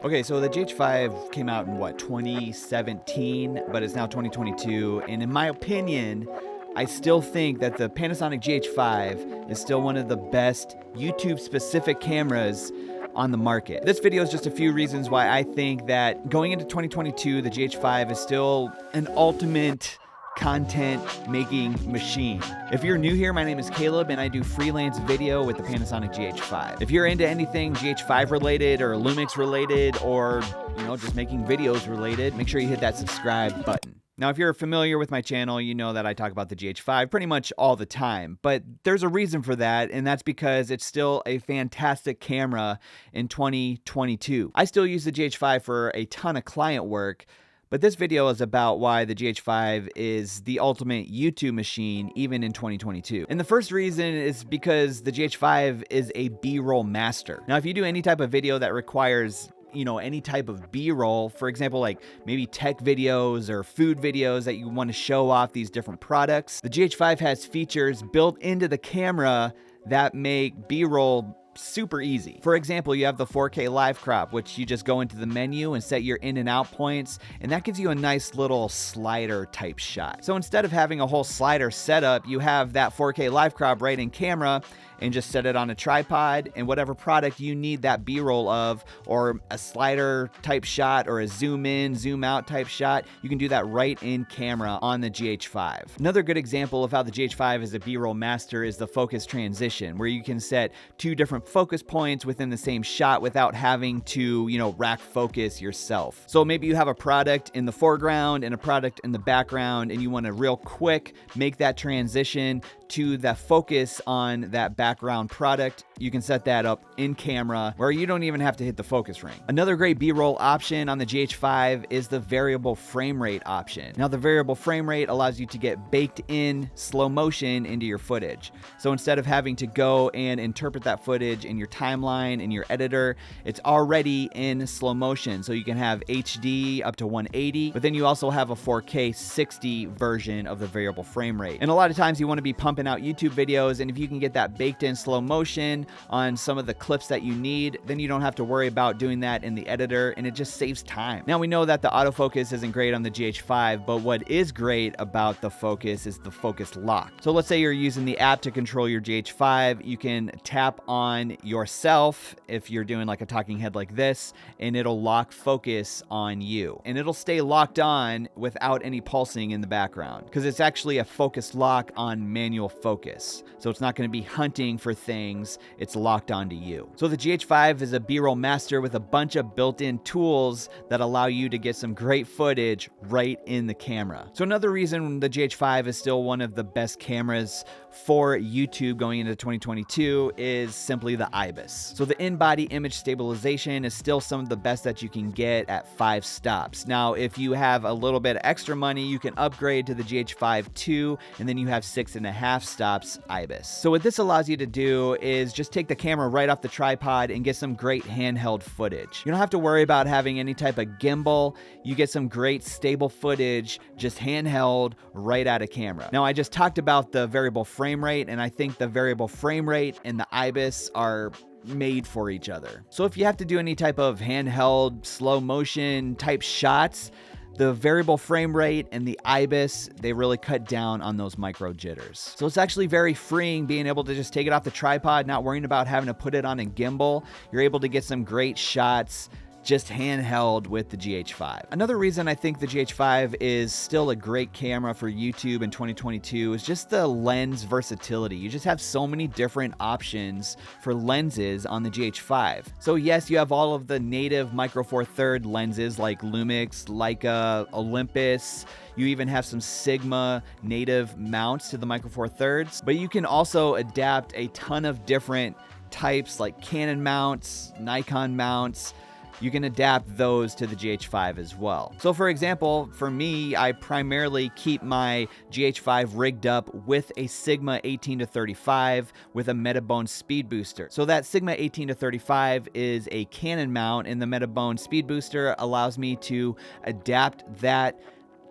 Okay, so the GH5 came out in what, 2017, but it's now 2022. And in my opinion, I still think that the Panasonic GH5 is still one of the best YouTube specific cameras on the market. This video is just a few reasons why I think that going into 2022, the GH5 is still an ultimate content making machine. If you're new here, my name is Caleb and I do freelance video with the Panasonic GH5. If you're into anything GH5 related or LUMIX related or, just making videos related, make sure you hit that subscribe button. Now, if you're familiar with my channel, you know that I talk about the GH5 pretty much all the time, but there's a reason for that, and that's because it's still a fantastic camera in 2022. I still use the GH5 for a ton of client work, but this video is about why the GH5 is the ultimate YouTube machine even in 2022. And the first reason is because the GH5 is a B-roll master. Now, if you do any type of video that requires any type of B-roll, for example, like maybe tech videos or food videos that you want to show off these different products, the GH5 has features built into the camera that make B-roll super easy. For example, you have the 4K live crop, which you just go into the menu and set your in and out points, and that gives you a nice little slider type shot. So instead of having a whole slider setup, you have that 4K live crop right in camera and just set it on a tripod, and whatever product you need that B-roll of, or a slider type shot or a zoom in, zoom out type shot, you can do that right in camera on the GH5. Another good example of how the GH5 is a B-roll master is the focus transition, where you can set two different focus points within the same shot without having to, rack focus yourself. So maybe you have a product in the foreground and a product in the background, and you want to real quick make that transition to the focus on that background product. You can set that up in camera where you don't even have to hit the focus ring. Another great B-roll option on the GH5 is the variable frame rate option. Now, the variable frame rate allows you to get baked in slow motion into your footage. So instead of having to go and interpret that footage in your timeline, in your editor, it's already in slow motion. So you can have HD up to 180, but then you also have a 4K 60 version of the variable frame rate. And a lot of times you want to be pumping out YouTube videos, and if you can get that baked in slow motion on some of the clips that you need, then you don't have to worry about doing that in the editor, and it just saves time. Now, we know that the autofocus isn't great on the GH5, but what is great about the focus is the focus lock. So let's say you're using the app to control your GH5, you can tap on yourself if you're doing like a talking head like this, and it'll lock focus on you, and it'll stay locked on without any pulsing in the background, because it's actually a focus lock on manual focus. So it's not going to be hunting for things, it's locked onto you. So the GH5 is a B-roll master with a bunch of built-in tools that allow you to get some great footage right in the camera. So another reason the GH5 is still one of the best cameras for YouTube going into 2022 is simply the IBIS. So the in-body image stabilization is still some of the best that you can get at 5 stops. Now, if you have a little bit of extra money, you can upgrade to the GH5 2, and then you have 6.5 stops IBIS. So what this allows you to do is just take the camera right off the tripod and get some great handheld footage. You don't have to worry about having any type of gimbal. You get some great stable footage just handheld right out of camera. Now, I just talked about the variable frame rate, and I think the variable frame rate and the IBIS are made for each other. So if you have to do any type of handheld slow motion type shots, the variable frame rate and the IBIS, they really cut down on those micro jitters. So it's actually very freeing being able to just take it off the tripod, not worrying about having to put it on a gimbal. You're able to get some great shots just handheld with the GH5. Another reason I think the GH5 is still a great camera for YouTube in 2022 is just the lens versatility. You just have so many different options for lenses on the GH5. So yes, you have all of the native Micro Four Third lenses like LUMIX, Leica, Olympus. You even have some Sigma native mounts to the Micro Four Thirds, but you can also adapt a ton of different types like Canon mounts, Nikon mounts. You can adapt those to the GH5 as well. So for example, for me, I primarily keep my GH5 rigged up with a Sigma 18-35 with a Metabone speed booster. So that Sigma 18-35 is a Canon mount, and the Metabone speed booster allows me to adapt that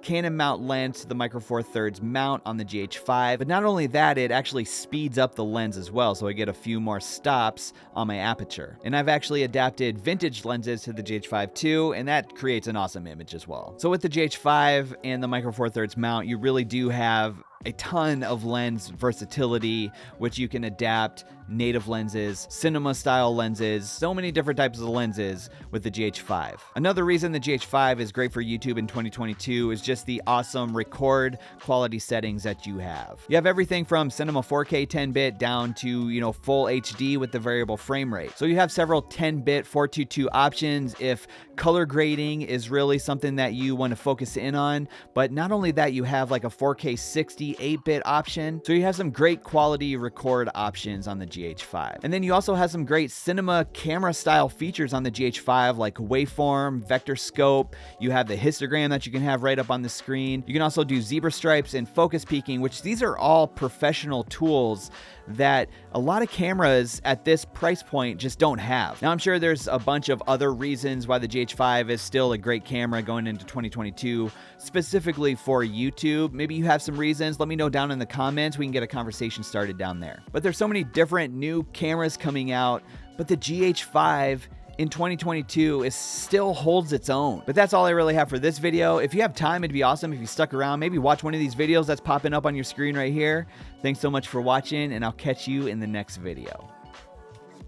Canon mount lens to the Micro Four Thirds mount on the GH5, but not only that, it actually speeds up the lens as well, so I get a few more stops on my aperture. And I've actually adapted vintage lenses to the GH5 too, and that creates an awesome image as well. So with the GH5 and the Micro Four Thirds mount, you really do have a ton of lens versatility, which you can adapt native lenses, cinema style lenses, so many different types of lenses with the GH5. Another reason the GH5 is great for YouTube in 2022 is just the awesome record quality settings that you have. You have everything from cinema 4K 10-bit down to, full HD with the variable frame rate. So you have several 10-bit 422 options if color grading is really something that you want to focus in on. But not only that, you have like a 4K 60 8-bit option. So you have some great quality record options on the GH5. And then you also have some great cinema camera style features on the GH5 like waveform, vector scope. You have the histogram that you can have right up on the screen. You can also do zebra stripes and focus peaking, which these are all professional tools that a lot of cameras at this price point just don't have. Now, I'm sure there's a bunch of other reasons why the GH5 is still a great camera going into 2022, specifically for YouTube. Maybe you have some reasons. Let me know down in the comments. We can get a conversation started down there. But there's so many different new cameras coming out, but the GH5 in 2022 still holds its own. But that's all I really have for this video. If you have time, it'd be awesome if you stuck around. Maybe watch one of these videos that's popping up on your screen right here. Thanks so much for watching, and I'll catch you in the next video.